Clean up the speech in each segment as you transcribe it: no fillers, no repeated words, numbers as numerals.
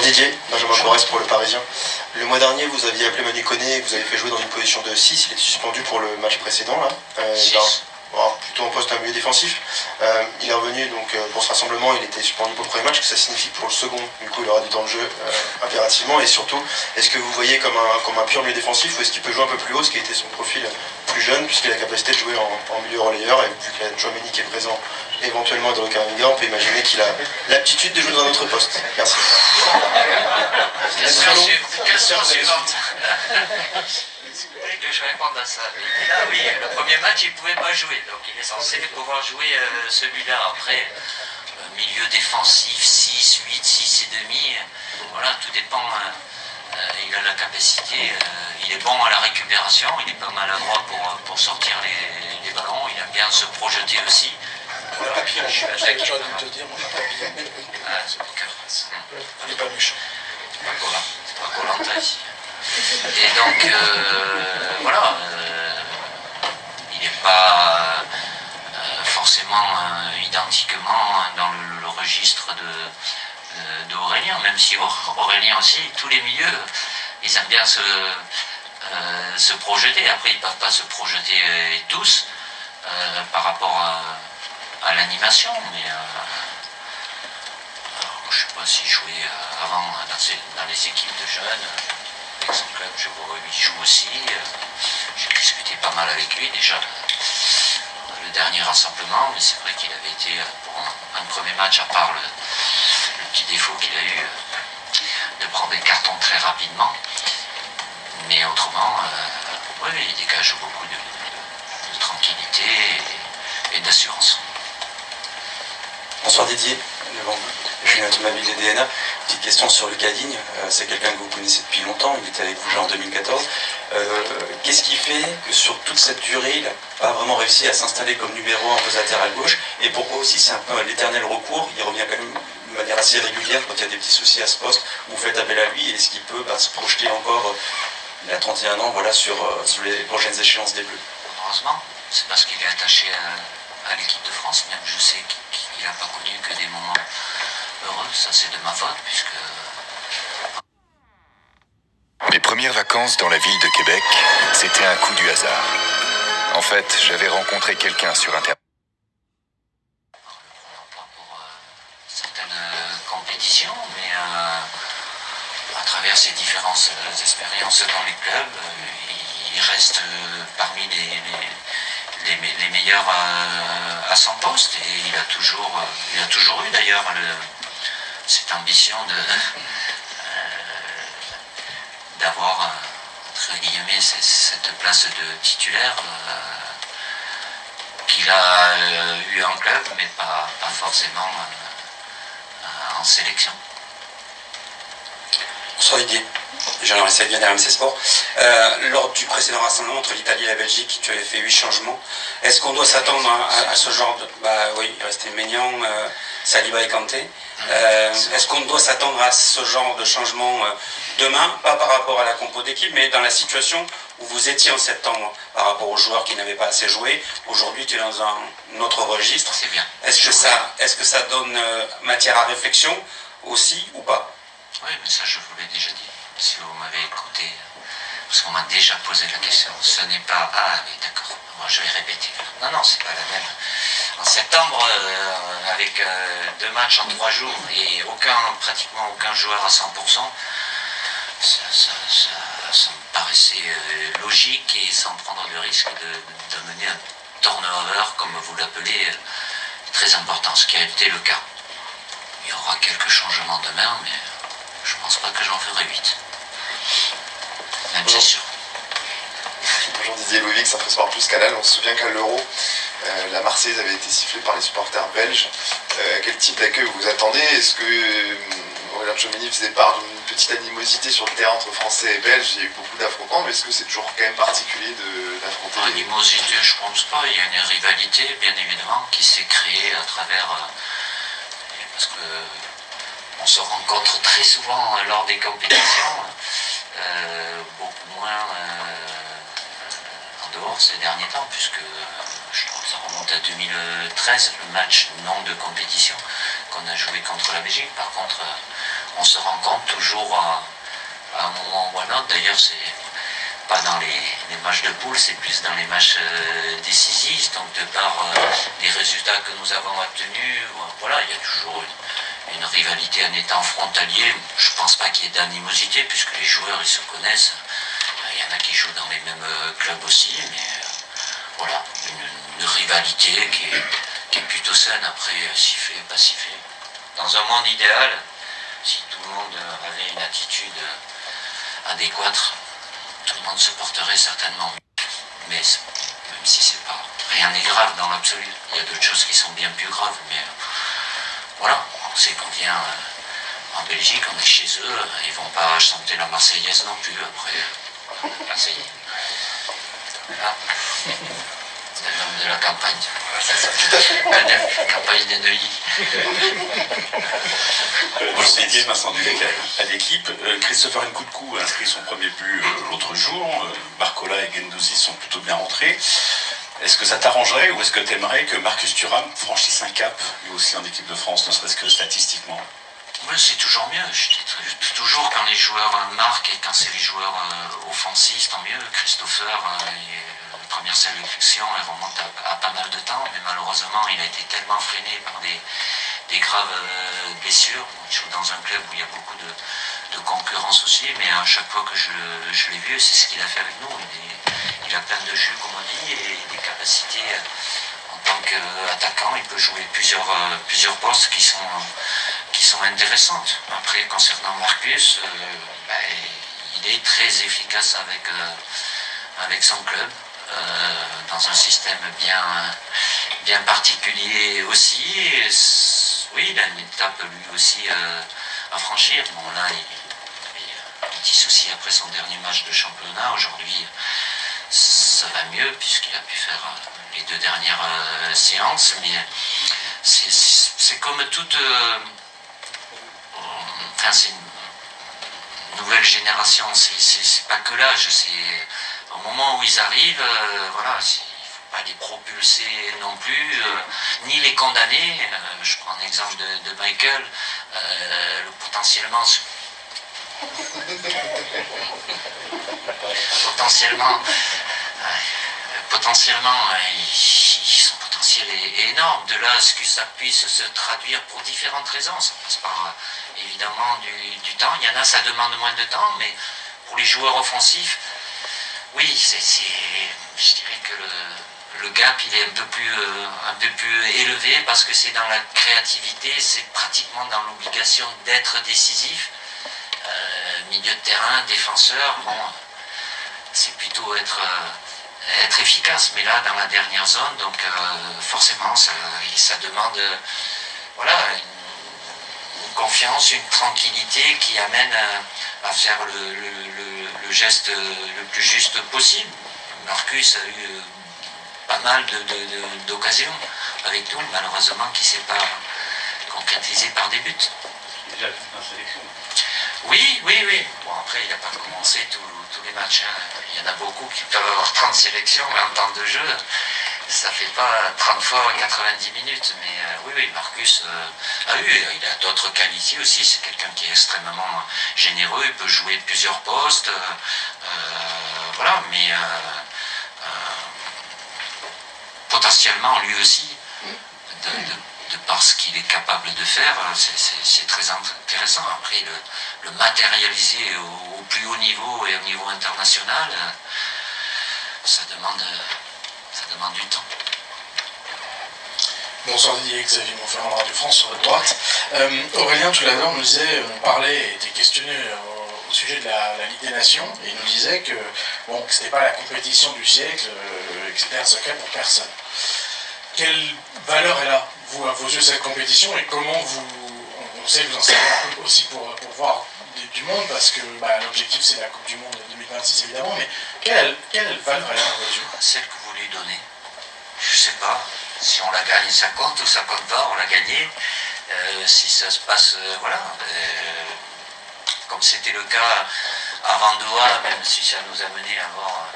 Didier, Benjamin Corrèze pour le Parisien. Le mois dernier, vous aviez appelé Manu Koné, vous avez fait jouer dans une position de 6, il est suspendu pour le match précédent, là. Plutôt en poste un milieu défensif. Il est revenu donc pour ce rassemblement, il était suspendu pour le premier match, que ça signifie pour le second, du coup il aura du temps de jeu impérativement, et surtout, est-ce que vous voyez comme un pur milieu défensif ou est-ce qu'il peut jouer un peu plus haut, ce qui était son profil plus jeune, puisqu'il a la capacité de jouer en milieu relayeur, et vu qu'il y a Tchouaméni qui est présent éventuellement dans le Camavinga, on peut imaginer qu'il a l'aptitude de jouer dans un autre poste. Merci. Question suivante. Vous voulez que je réponde à ça? Et là, oui, le premier match, il ne pouvait pas jouer. Donc, il est censé pouvoir jouer celui-là. Après, milieu défensif, 6, 8, 6 et demi. Voilà, tout dépend. Il a la capacité. Il est bon à la récupération. Il est pas maladroit pour sortir les ballons. Il aime bien se projeter aussi. Voilà, papillon, j'ai envie de te dire, mon papillon. C'est le cœur. Il n'est pas méchant. C'est pas Koh-Lanta ici. Et donc, voilà, il n'est pas forcément identiquement dans le registre d'Aurélien, même si Aurélien aussi, tous les milieux, ils aiment bien se projeter. Après, ils ne peuvent pas se projeter tous par rapport à l'animation, mais je ne sais pas s'il jouait avant dans les équipes de jeunes. Avec son club, je vois il joue aussi. J'ai discuté pas mal avec lui déjà le dernier rassemblement, mais c'est vrai qu'il avait été pour un premier match, à part le petit défaut qu'il a eu de prendre des cartons très rapidement. Mais autrement, oui, il dégage beaucoup de tranquillité et d'assurance. Bonsoir Didier, Julien Thomasville des DNA. Petite question sur Lucas Digne, c'est quelqu'un que vous connaissez depuis longtemps, il était avec vous en 2014. Qu'est-ce qui fait que sur toute cette durée, il n'a pas vraiment réussi à s'installer comme numéro 1 poste latéral gauche? Et pourquoi aussi c'est un peu l'éternel recours, il revient quand même de manière assez régulière quand il y a des petits soucis à ce poste, vous faites appel à lui, est-ce qu'il peut se projeter encore, il a 31 ans, voilà, sur les prochaines échéances des Bleus? Heureusement, c'est parce qu'il est attaché à l'équipe de France, même je sais qu'il n'a pas connu que des moments heureux, ça c'est de ma faute, puisque... Mes premières vacances dans la ville de Québec, c'était un coup du hasard. En fait, j'avais rencontré quelqu'un sur Internet. Pas pour certaines compétitions, mais à travers ses différentes expériences dans les clubs, il reste parmi les meilleurs à son poste, et il a toujours eu d'ailleurs cette ambition d'avoir entre guillemets cette place de titulaire qu'il a eu en club, mais pas forcément en sélection. Bonsoir Didier, Jean-Marie Vien d'RMC Sport. Lors du précédent rassemblement entre l'Italie et la Belgique, tu avais fait 8 changements. Est-ce qu'on doit s'attendre à ce genre de... oui, il restait Maignan, Saliba et Kanté. Est-ce qu'on doit s'attendre à ce genre de changement demain, pas par rapport à la compo d'équipe, mais dans la situation où vous étiez en septembre, par rapport aux joueurs qui n'avaient pas assez joué? Aujourd'hui, tu es dans un autre registre. C'est bien. Est-ce que ça donne matière à réflexion aussi ou pas? Oui, mais ça je vous l'ai déjà dit, si vous m'avez écouté, parce qu'on m'a déjà posé la question. Ce n'est pas... Ah oui, d'accord, moi je vais répéter. Non, c'est pas la même. En septembre, avec 2 matchs en 3 jours et pratiquement aucun joueur à 100%, ça me paraissait logique et sans prendre le risque d'amener un turnover, comme vous l'appelez, très important, ce qui a été le cas. Il y aura quelques changements demain, mais je ne pense pas que j'en ferai 8. Même c'est sûr. Bonjour Didier Loïc, ça fait soir plus Canal. On se souvient qu'à l'Euro, la Marseillaise avait été sifflée par les supporters belges. Quel type d'accueil vous attendez? Est-ce que Aurélien Tchouaméni faisait part d'une petite animosité sur le terrain entre Français et Belges? Il y a eu beaucoup d'affrontements, mais est-ce que c'est toujours quand même particulier d'affronter Animosité, je ne pense pas. Il y a une rivalité, bien évidemment, qui s'est créée à travers... parce que on se rencontre très souvent lors des compétitions, beaucoup moins en dehors ces derniers temps, puisque je crois que ça remonte à 2013, le match non de compétition qu'on a joué contre la Belgique. Par contre, on se rencontre toujours à un moment ou à un autre. D'ailleurs, c'est pas dans les matchs de poule, c'est plus dans les matchs décisifs. Donc de par les résultats que nous avons obtenus, voilà, il y a toujours une rivalité en étant frontalier. Je pense pas qu'il y ait d'animosité puisque les joueurs ils se connaissent. Il y en a qui jouent dans les mêmes clubs aussi, mais voilà, une rivalité qui est plutôt saine. Après, siffler, pas siffler. Dans un monde idéal, si tout le monde avait une attitude adéquate, tout le monde se porterait certainement mieux. Mais même si c'est pas, rien n'est grave dans l'absolu. Il y a d'autres choses qui sont bien plus graves, mais voilà, on sait qu'on vient en Belgique, on est chez eux, ils vont pas chanter la Marseillaise non plus. Après, ça y est. Voilà. C'est l'homme de la campagne. La campagne de Neuilly. Bonjour Didier, Vincent Duvec à l'équipe. Christopher Nkoudkou a inscrit son premier but l'autre jour. Barcola et Guendouzi sont plutôt bien rentrés. Est-ce que ça t'arrangerait ou est-ce que tu aimerais que Marcus Thuram franchisse un cap, lui aussi en équipe de France, ne serait-ce que statistiquement? Oui, c'est toujours mieux. Toujours quand les joueurs marquent et quand c'est les joueurs offensifs, tant mieux. Christopher, première sélection, elle remonte à pas mal de temps, mais malheureusement, il a été tellement freiné par des graves blessures. Il joue dans un club où il y a beaucoup de concurrence aussi, mais à chaque fois que je l'ai vu, c'est ce qu'il a fait avec nous. Il a plein de jus, comme on dit, et des capacités. En tant qu'attaquant, il peut jouer plusieurs postes qui sont intéressantes. Après, concernant Marcus, il est très efficace avec son club, dans un système bien particulier aussi. Et oui, il a une étape lui aussi à franchir. Bon, là, il a un petit souci après son dernier match de championnat. Aujourd'hui, ça va mieux puisqu'il a pu faire les 2 dernières séances, mais c'est comme toute... Enfin, c'est une nouvelle génération, c'est pas que l'âge, c'est au moment où ils arrivent, voilà, il ne faut pas les propulser non plus, ni les condamner. Je prends un exemple de Michael, potentiellement, son potentiel est énorme. De là à ce que ça puisse se traduire pour différentes raisons. Ça passe par évidemment du temps. Il y en a, ça demande moins de temps, mais pour les joueurs offensifs, oui, je dirais que le gap il est un peu plus élevé parce que c'est dans la créativité, c'est pratiquement dans l'obligation d'être décisif. Milieu de terrain, défenseur, bon, c'est plutôt être efficace, mais là dans la dernière zone, donc forcément ça demande voilà, une confiance, une tranquillité qui amène à faire le geste le plus juste possible. Marcus a eu pas mal d'occasions avec nous, malheureusement qui ne s'est pas concrétisé par des buts. Déjà en sélection. Oui. Bon, après, il n'a pas commencé tous les matchs. Hein. Il y en a beaucoup qui peuvent avoir 30 sélections, mais en temps de jeu, ça ne fait pas 30 fois 90 minutes. Mais oui, Marcus il a d'autres qualités aussi. C'est quelqu'un qui est extrêmement généreux. Il peut jouer plusieurs postes. Voilà, mais potentiellement, lui aussi, de par ce qu'il est capable de faire, c'est très intéressant. Après, le matérialiser au plus haut niveau et au niveau international, ça demande du temps. Bonsoir Didier, Xavier Montferrand, Radio France, sur votre droite. Aurélien, tout à l'heure, nous disait, on parlait et était questionné au sujet de la Ligue des Nations, et il nous disait que bon, ce n'était pas la compétition du siècle, que c'était un secret pour personne. Quelle valeur elle a, vous, à vos yeux, cette compétition, et comment on sait que vous en savez un peu aussi pour voir du monde, parce que l'objectif c'est la Coupe du Monde 2026 évidemment, mais quelle valeur elle a à vos yeux? Celle que vous lui donnez. Je sais pas, si on la gagne ça compte ou ça compte pas, on l'a gagnée. Si ça se passe, comme c'était le cas avant Doha, même si ça nous a mené à avoir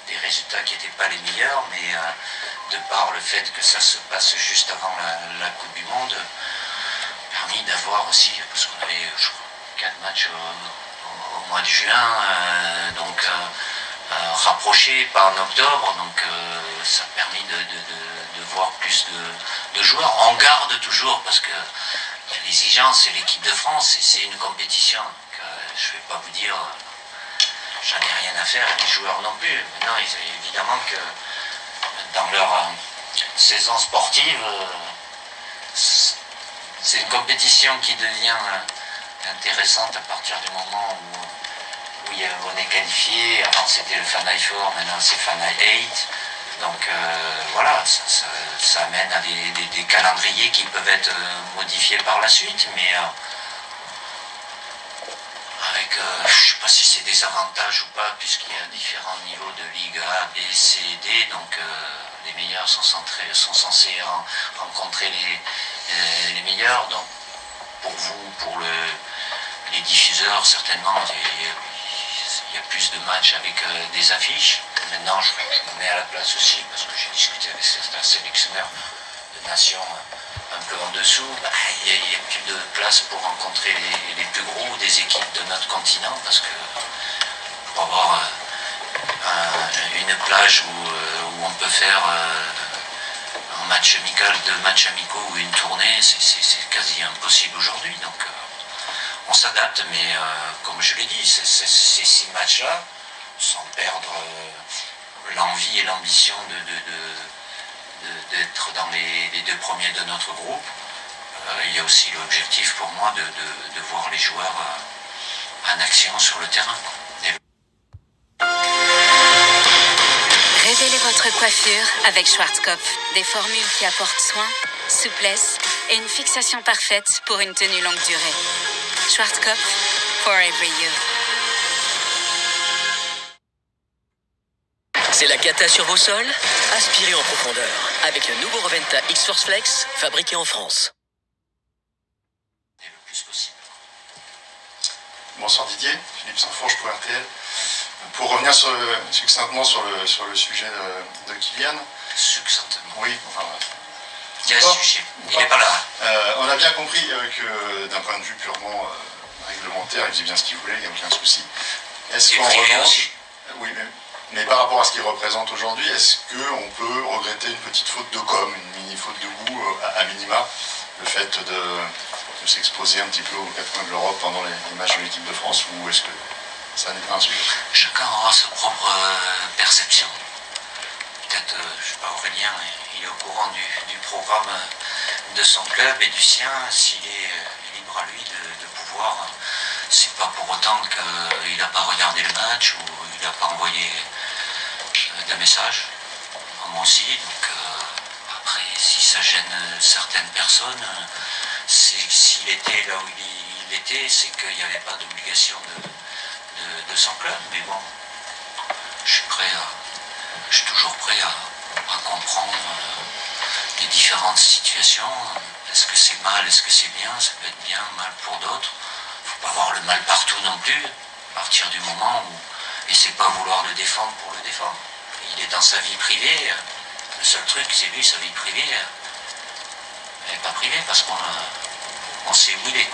des résultats qui n'étaient pas les meilleurs, mais de par le fait que ça se passe juste avant la Coupe du Monde, permis d'avoir aussi, parce qu'on avait, je crois, 4 matchs au mois de juin, rapprochés, pas en octobre, donc ça a permis de voir plus de joueurs. On garde toujours parce que l'exigence, c'est l'équipe de France et c'est une compétition. Donc, je ne vais pas vous dire, j'en ai rien à faire, les joueurs non plus. Maintenant, évidemment que dans leur saison sportive, c'est une compétition qui devient intéressante à partir du moment où on est qualifié. Avant c'était le Final Four, maintenant c'est Final 8. Donc voilà, ça amène à des calendriers qui peuvent être modifiés par la suite, mais avec, je ne sais pas si c'est des avantages ou pas, puisqu'il y a différents niveaux de Ligue A, B, C, D, donc les meilleurs sont censés rencontrer les meilleurs. Donc pour vous, pour les diffuseurs, certainement, il y a plus de matchs avec des affiches. Maintenant, je me mets à la place aussi, parce que j'ai discuté avec certains sélectionneurs de nations un peu en dessous. Il y a plus de place pour rencontrer les plus gros des équipes de notre continent, parce que pour avoir une plage où on peut faire un match amical, 2 matchs amicaux ou une tournée, c'est quasi impossible aujourd'hui. Donc on s'adapte, mais comme je l'ai dit, ces 6 matchs-là, sans perdre l'envie et l'ambition d'être dans les 2 premiers de notre groupe, il y a aussi l'objectif pour moi de voir les joueurs en action sur le terrain. Révélez votre coiffure avec Schwarzkopf. Des formules qui apportent soin, souplesse et une fixation parfaite pour une tenue longue durée. Schwarzkopf, for every you. C'est la cata sur vos sols? Aspirez en profondeur avec le nouveau Roventa X-Force Flex, fabriqué en France. Et le plus possible. Bonsoir Didier, Philippe Sansfourche pour RTL. Pour revenir succinctement sur le sujet de Kylian. Succinctement. Oui, enfin. Quel sujet? Il n'est pas là. On a bien compris que d'un point de vue purement réglementaire, il faisait bien ce qu'il voulait, il n'y a aucun souci. Est-ce qu'en revanche, oui, mais par rapport à ce qu'il représente aujourd'hui, est-ce qu'on peut regretter une petite faute de com, une mini faute de goût à minima, le fait de s'exposer un petit peu aux 4 coins de l'Europe pendant les matchs de l'équipe de France, ou est-ce que ça n'est pas un sujet? Chacun aura sa propre perception. Peut-être, je ne sais pas, Aurélien, il est au courant du programme de son club et du sien, s'il est libre à lui de pouvoir. C'est pas pour autant qu'il n'a pas regardé le match ou il n'a pas envoyé de message. Moi aussi. Donc, après, si ça gêne certaines personnes, s'il était là où il était, c'est qu'il n'y avait pas d'obligation de son club. Mais bon, je suis toujours prêt à comprendre les différentes situations. Est-ce que c'est mal, est-ce que c'est bien? Ça peut être bien, mal pour d'autres. Il ne faut pas avoir le mal partout non plus, à partir du moment où... Et c'est pas vouloir le défendre pour le défendre. Il est dans sa vie privée. Le seul truc, c'est lui, sa vie privée. Elle n'est pas privée parce qu'on sait où il est.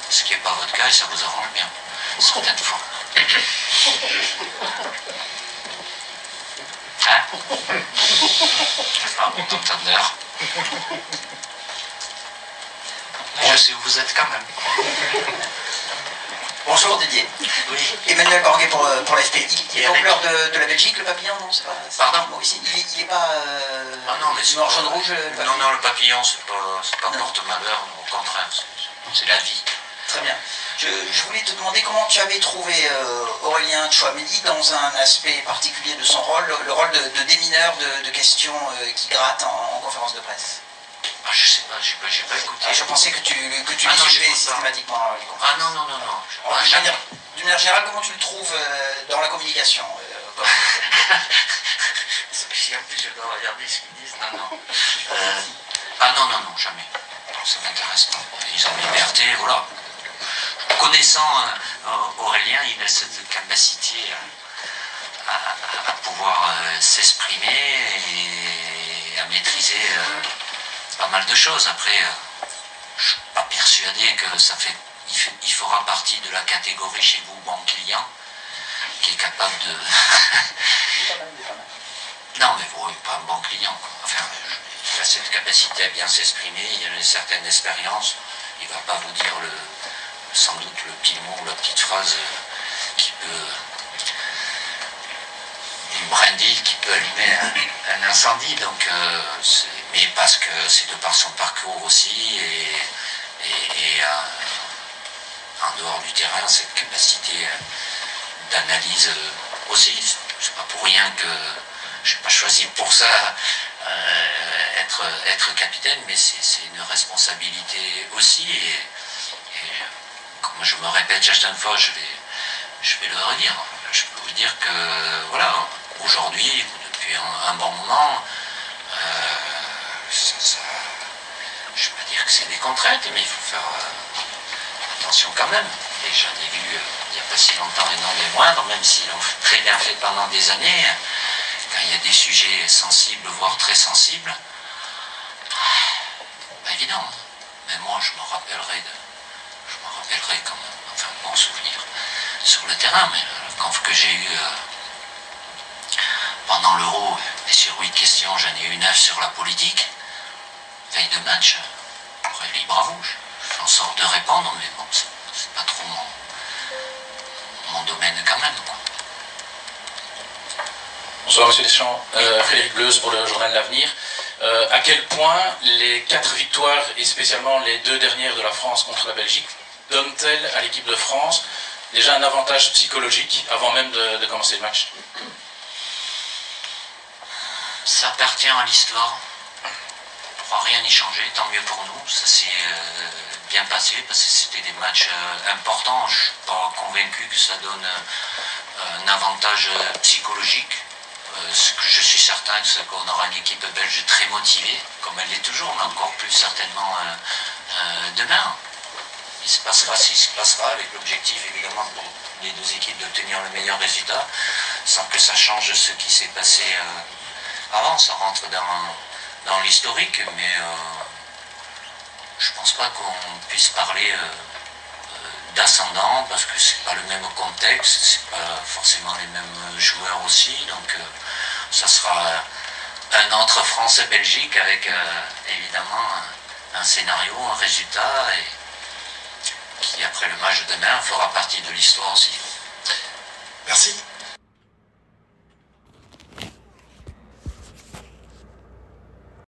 Ce qui n'est pas votre cas et ça vous arrange bien. Certaines fois. Hein? Ah, bon entendeur. Je sais où vous êtes quand même. Bonjour Didier. Oui. Emmanuel Borguet pour l'AFP. Il est en couleur de la Belgique, le papillon, non? C'est pas, pardon? Bon, ici, il n'est pas ah non, mais noir, jaune, rouge. Non, le papillon, c'est pas porte-malheur, au contraire, c'est la vie. Très bien. Je voulais te demander comment tu avais trouvé Aurélien Tchouameni dans un aspect particulier de son rôle, le rôle de démineur de questions qui grattent en conférence de presse. Ah, je sais pas, j'ai pas écouté. Ah, je pensais que tu ah, non, suivais systématiquement les conférences. Ah non. D'une manière générale, comment tu le trouves dans la communication Si en plus je dois regarder ce qu'ils disent, non. Ah non, jamais. Ça m'intéresse pas. Ils ont liberté, voilà. Connaissant Aurélien, il a cette capacité à pouvoir s'exprimer et à maîtriser pas mal de choses. Après, je ne suis pas persuadé que ça fait il fera partie de la catégorie chez vous bon client, qui est capable de... Non, mais vous, pas un bon client, quoi. Enfin, il a cette capacité à bien s'exprimer, il a une certaine expérience, il ne va pas vous dire sans doute le petit mot ou la petite phrase qui peut... une brindille qui peut allumer un incendie, donc mais parce que c'est de par son parcours aussi et en dehors du terrain cette capacité d'analyse aussi. C'est pas pour rien que je n'ai pas choisi pour ça être capitaine, mais c'est une responsabilité aussi et comme je me répète chaque fois, je vais le redire. Je peux vous dire que voilà, aujourd'hui, depuis un bon moment, je ne vais pas dire que c'est des contraintes, mais il faut faire attention quand même. Et j'en ai vu il n'y a pas si longtemps et non des moindres, même s'ils l'ont très bien fait pendant des années, quand il y a des sujets sensibles, voire très sensibles, pas évident. Mais moi, je me rappellerai comme un bon souvenir sur le terrain, mais le conf que j'ai eu pendant l'Euro, et sur 8 questions, j'en ai eu 9 sur la politique, veille de match, libre à vous, je fais en sorte de répondre, mais bon, c'est pas trop mon domaine quand même, quoi. Bonsoir Monsieur Deschamps, Frédéric Bleuze pour le journal L'Avenir. À quel point les 4 victoires, et spécialement les 2 dernières de la France contre la Belgique, donnent-elles à l'équipe de France déjà un avantage psychologique avant même de commencer le match? Ça appartient à l'histoire. On ne pourra rien y changer, tant mieux pour nous. Ça s'est bien passé parce que c'était des matchs importants. Je ne suis pas convaincu que ça donne un avantage psychologique. Ce que je suis certain, c'est qu'on aura une équipe belge très motivée, comme elle l'est toujours, mais encore plus certainement demain. Il se passera ce qui se passera, avec l'objectif évidemment pour les 2 équipes d'obtenir le meilleur résultat, sans que ça change ce qui s'est passé avant. Ça rentre dans l'historique, mais je ne pense pas qu'on puisse parler d'ascendant, parce que c'est pas le même contexte, c'est pas forcément les mêmes joueurs aussi, donc ça sera un entre France et Belgique avec évidemment un scénario, un résultat, et qui après le match de demain fera partie de l'histoire aussi. Merci.